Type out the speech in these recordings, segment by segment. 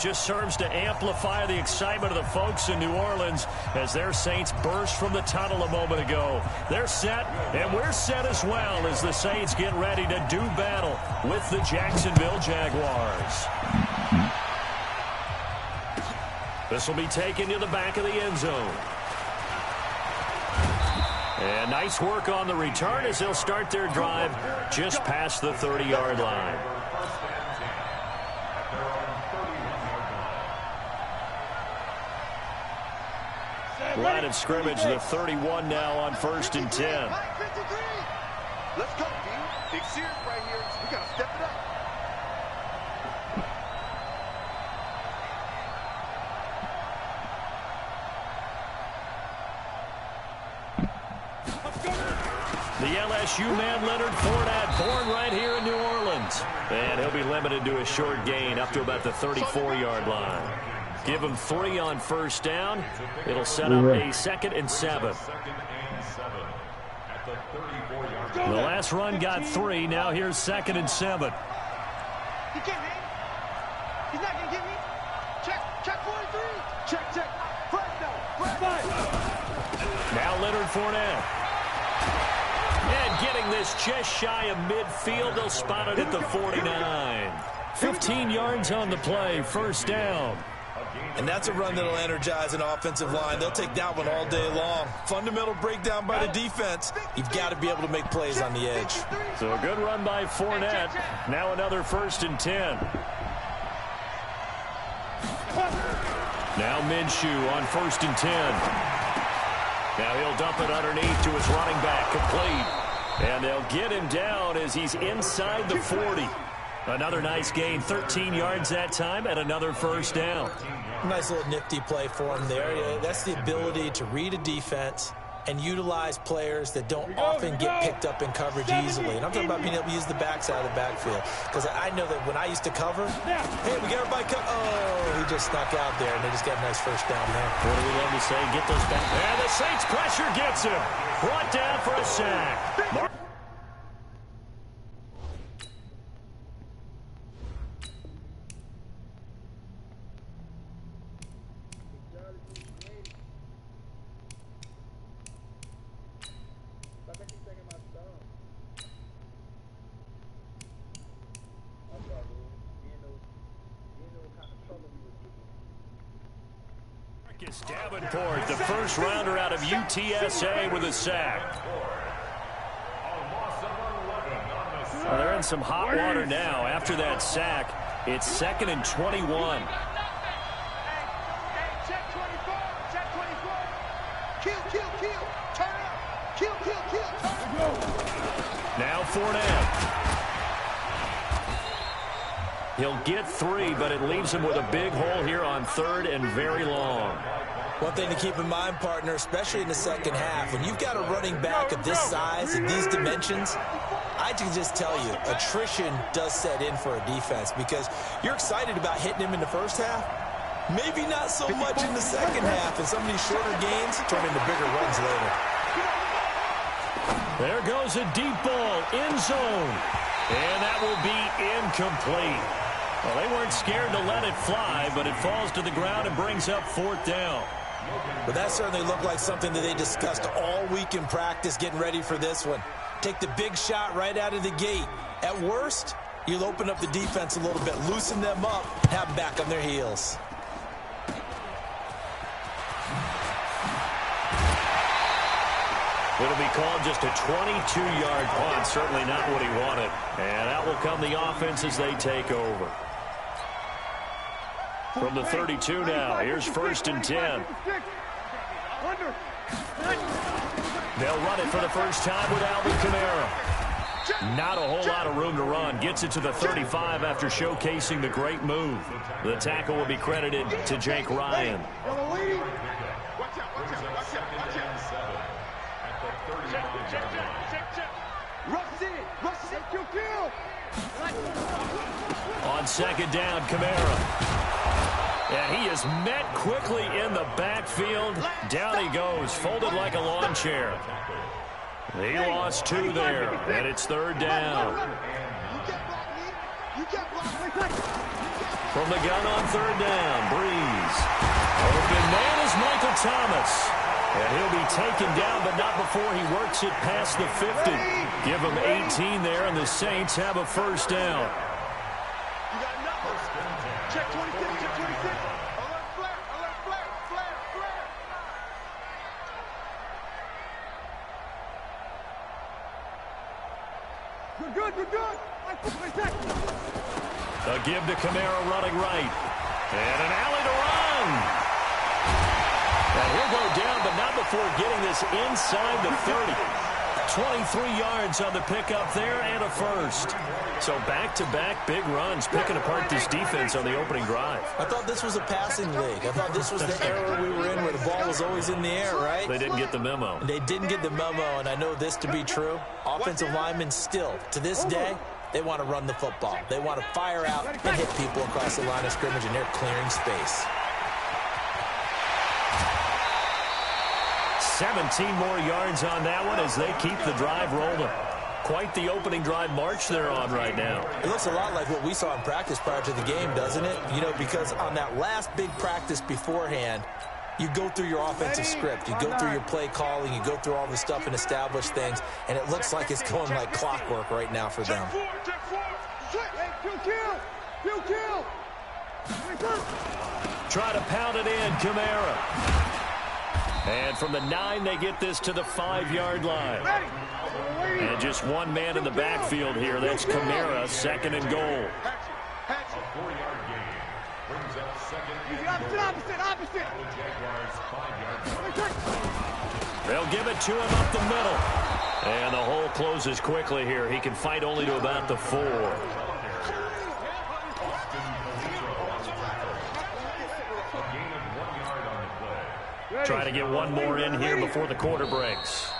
just serves to amplify the excitement of the folks in New Orleans as their Saints burst from the tunnel a moment ago. They're set, and we're set as well as the Saints get ready to do battle with the Jacksonville Jaguars. This will be taken to the back of the end zone. And nice work on the return as they'll start their drive just past the 30-yard line. Line of scrimmage, the 31 now on 1st and 10. Let's go, D. Big series right here. We got to step it up. The LSU man, Leonard Fournette, born right here in New Orleans. And he'll be limited to a short gain up to about the 34-yard line. Give him 3 on 1st down. It'll set up a 2nd and 7. The last run got 3. Now here's 2nd and 7. He can't hit. He's not going to get me. Check 43. Check. Flag. Now Leonard Fournette. And getting this just shy of midfield. They'll spot it at the 49. 15 yards on the play. 1st down. And that's a run that'll energize an offensive line. They'll take that one all day long. Fundamental breakdown by the defense. You've got to be able to make plays on the edge. So a good run by Fournette. Now another 1st and 10. Now Minshew on 1st and 10. Now he'll dump it underneath to his running back, complete. And they'll get him down as he's inside the 40. Another nice gain, 13 yards that time, and another 1st down. Nice little nifty play for him there. That's the ability to read a defense and utilize players that don't often get picked up in coverage easily. And I'm talking about being able to use the backside of the backfield. Because I know that when I used to cover, hey, we got everybody covered. Oh, he just snuck out there, and they just got a nice 1st down there. What do we love to say? Get those back. And the Saints pressure gets him. Brought down for a sack. Davenport, the first rounder out of UTSA with a sack. Well, they're in some hot water now. After that sack, it's 2nd and 21. Check 24. Kill. Turn up. Kill. Turn up. Now Fournette. He'll get 3, but it leaves him with a big hole here on 3rd and very long. One thing to keep in mind, partner, especially in the second half, when you've got a running back of this size and these dimensions, I can just tell you, attrition does set in for a defense because you're excited about hitting him in the first half. Maybe not so much in the second half, and some of these shorter gains turn into bigger runs later. There goes a deep ball, end zone, and that will be incomplete. Well, they weren't scared to let it fly, but it falls to the ground and brings up 4th down. But that certainly looked like something that they discussed all week in practice getting ready for this one. Take the big shot right out of the gate. At worst, you'll open up the defense a little bit, loosen them up, have them back on their heels. It'll be called just a 22-yard punt, certainly not what he wanted. And out will come the offense as they take over. From the 32 now, here's 1st and 10. They'll run it for the first time with Alvin Kamara. Not a whole lot of room to run. Gets it to the 35 after showcasing the great move. The tackle will be credited to Jake Ryan. On 2nd down, Kamara. And he is met quickly in the backfield. Down he goes, folded like a lawn chair. He lost 2 there, and it's 3rd down. from the gun on third down. Breeze. Open man is Michael Thomas. And he'll be taken down, but not before he works it past the 50. Give him 18 there, and the Saints have a first down. You got numbers. Check 26, check 26. Alert flare, flare, flare. You're good. A give to Kamara running right. And an alley to run. And he'll go down, but not before getting this inside the 30. 23 yards on the pickup there and a first. So back-to-back big runs, picking apart this defense on the opening drive. I thought this was a passing league. I thought this was the era we were in where the ball was always in the air, right? They didn't get the memo. They didn't get the memo, and I know this to be true. Offensive linemen still, to this day, they want to run the football. They want to fire out and hit people across the line of scrimmage, and they're clearing space. 17 more yards on that one as they keep the drive rolling. Quite the opening drive march they're on right now. It looks a lot like what we saw in practice prior to the game, doesn't it? You know, because on that last big practice beforehand, you go through your offensive script. You go through your play calling. You go through all the stuff and establish things, and it looks like it's going like clockwork right now for them. Try to pound it in, Kamara. And from the 9, they get this to the 5-yard line. And just one man in the backfield here. That's Kamara, second and goal. Opposite. They'll give it to him up the middle. And the hole closes quickly here. He can fight only to about the 4. Try to get one more in here before the quarter breaks.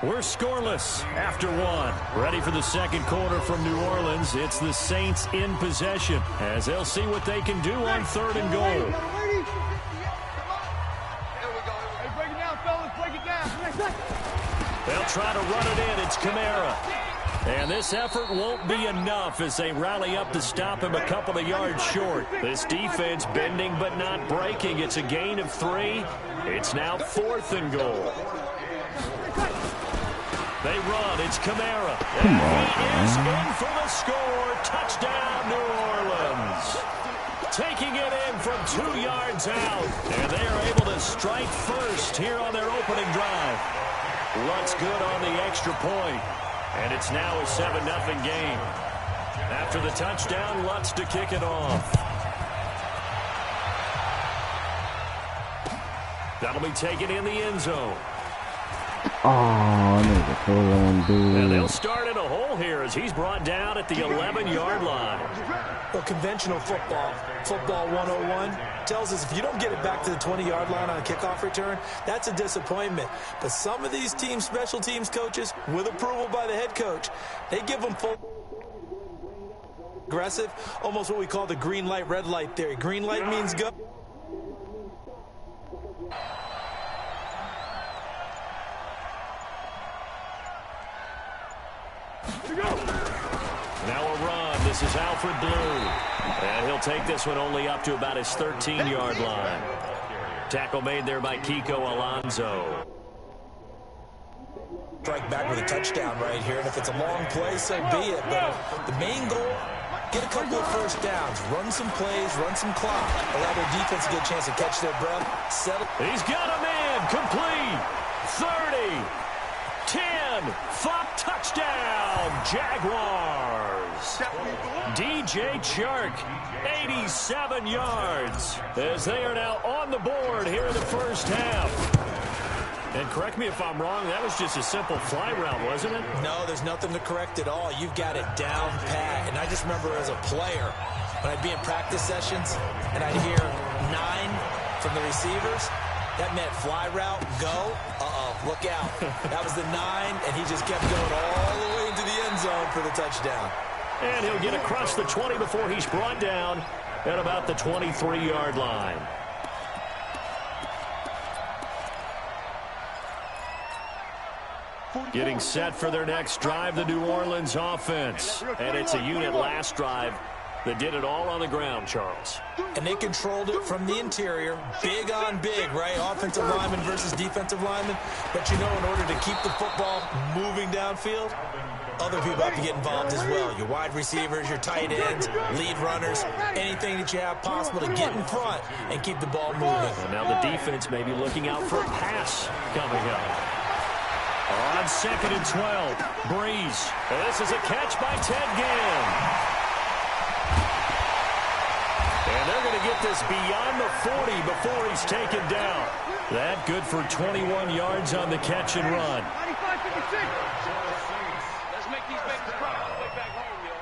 We're scoreless after one. Ready for the second quarter from New Orleans. It's the Saints in possession as they'll see what they can do on third and goal. They'll try to run it in. It's Kamara. And this effort won't be enough as they rally up to stop him a couple of yards short. This defense bending but not breaking. It's a gain of 3. It's now 4th and goal. They run. It's Kamara. And he is in for the score. Touchdown, New Orleans. Taking it in from 2 yards out. And they are able to strike first here on their opening drive. Lutz good on the extra point. And it's now a 7-0 game. After the touchdown, Lutz to kick it off. That'll be taken in the end zone. Oh, nigga, so long, dude. And they'll start in a hole here as he's brought down at the 11-yard line. Well, conventional football 101, tells us if you don't get it back to the 20-yard line on a kickoff return, that's a disappointment. But some of these teams, special teams coaches, with approval by the head coach, they give them full aggressive, almost what we call the green light, red light theory. Green light means go. Now a run. This is Alfred Blue. And he'll take this one only up to about his 13-yard line. Tackle made there by Kiko Alonso. Strike back with a touchdown right here, and if it's a long play, so be it. But the main goal, get a couple of first downs, run some plays, run some clock, allow their defense to get a chance to catch their breath, settle. He's got a man, complete, 30, 10, touchdown, Jaguars. DJ Chark, 87 yards, as they are now on the board here in the first half. And correct me if I'm wrong, that was just a simple fly route, wasn't it? No, there's nothing to correct at all. You've got it down pat. And I just remember as a player, when I'd be in practice sessions, and I'd hear 9 from the receivers, that meant fly route, go, look out. That was the 9, and he just kept going all the way into the end zone for the touchdown. And he'll get across the 20 before he's brought down at about the 23-yard line. Getting set for their next drive, the New Orleans offense. And it's a unit last drive that did it all on the ground, Charles. And they controlled it from the interior. Big on big, right? Offensive lineman versus defensive lineman. But, you know, in order to keep the football moving downfield, other people have to get involved as well. Your wide receivers, your tight ends, lead runners, anything that you have possible to get in front and keep the ball moving. And now the defense may be looking out for a pass coming up. On 2nd and 12, Breeze. And this is a catch by Ted Ginn. And they're going to get this beyond the 40 before he's taken down. That good for 21 yards on the catch and run. 95-56. Let's make these babies cry all the way back home, yo.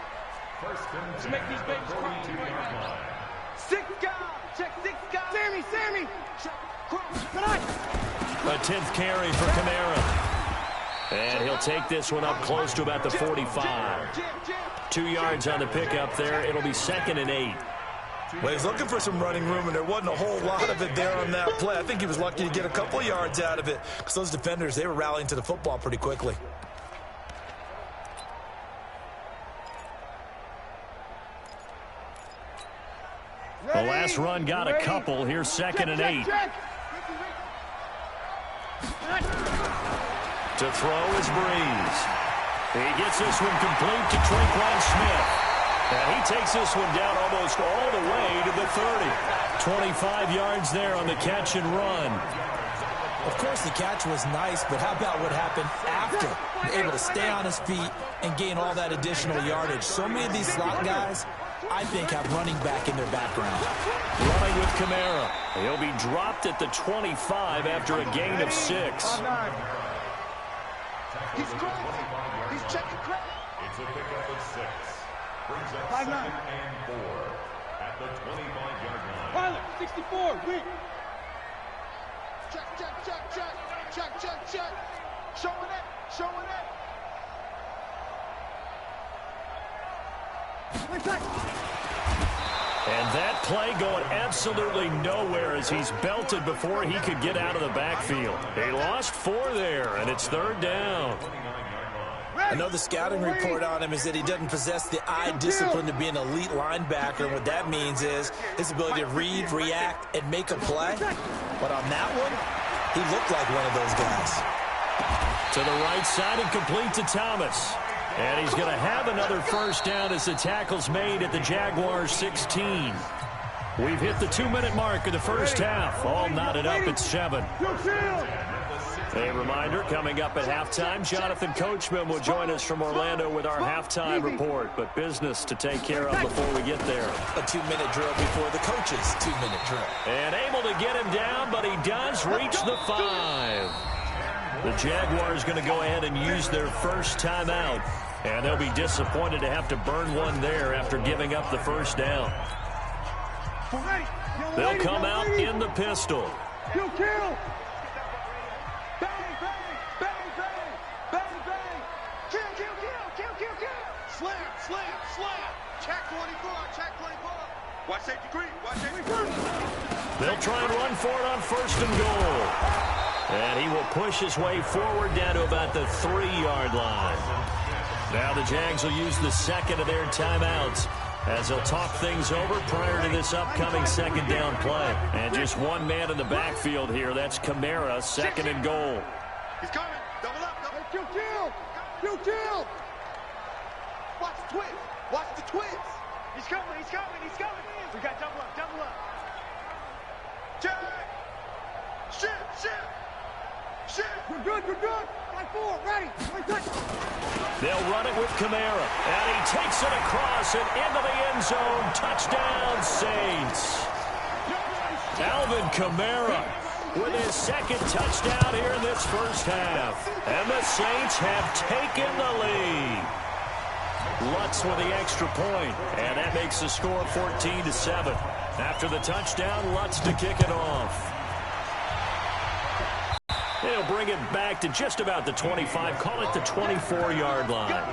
Let's make these babies cry all the way back home. 6 guys. Check 6 guys. Sammy. Check. Tonight. A 10th carry for Kamara. And he'll take this one up close to about the 45. 2 yards on the pickup there. It'll be 2nd and 8. Well, he's looking for some running room, and there wasn't a whole lot of it there on that play. I think he was lucky to get a couple yards out of it because those defenders, they were rallying to the football pretty quickly. The last run got a couple. Here's 2nd and 8. To throw is Breeze. He gets this one complete to Tre'Quan Smith. And he takes this one down almost all the way to the 30. 25 yards there on the catch and run. Of course, the catch was nice, but how about what happened after? Able to stay on his feet and gain all that additional yardage. So many of these slot guys, I think, have running back in their background. Running with Kamara. He'll be dropped at the 25 after a gain of 6. He's crazy. He's checking crazy. It's a pickup of 6. Brings up 2nd and 4 at the 25-yard line. Pilot, 64, win. Check. Showing it. And that play going absolutely nowhere as he's belted before he could get out of the backfield. He lost 4 there, and it's 3rd down. I know the scouting report on him is that he doesn't possess the eye discipline to be an elite linebacker. And what that means is his ability to read, react, and make a play. But on that one, he looked like one of those guys. To the right side and complete to Thomas. And he's going to have another first down as the tackle's made at the Jaguars 16. We've hit the 2-minute mark of the first half. All knotted up at 7. A reminder, coming up at halftime, Jonathan Coachman will join us from Orlando with our halftime report. But business to take care of before we get there. A 2-minute drill before the coach's 2-minute drill. And able to get him down, but he does reach the 5. The Jaguars going to go ahead and use their first timeout. And they'll be disappointed to have to burn one there after giving up the first down. They'll come out in the pistol. Kill. Bang. Kill. Slam. Check 24. Watch safety green. They'll try and run for it on 1st and goal. And he will push his way forward down to about the 3-yard line. Now the Jags will use the 2nd of their timeouts as they'll talk things over prior to this upcoming 2nd down play. And just one man in the backfield here. That's Kamara, 2nd and goal. He's coming. Double up. Kill. Watch the twist. He's coming. We got double up. Check. Shit. We're good. 5-4, ready. They'll run it with Kamara. And he takes it across and into the end zone. Touchdown, Saints. Alvin Kamara with his 2nd touchdown here in this first half. And the Saints have taken the lead. Lutz with the extra point. And that makes the score 14-7. After the touchdown, Lutz to kick it off. They'll bring it back to just about the 25, call it the 24-yard line.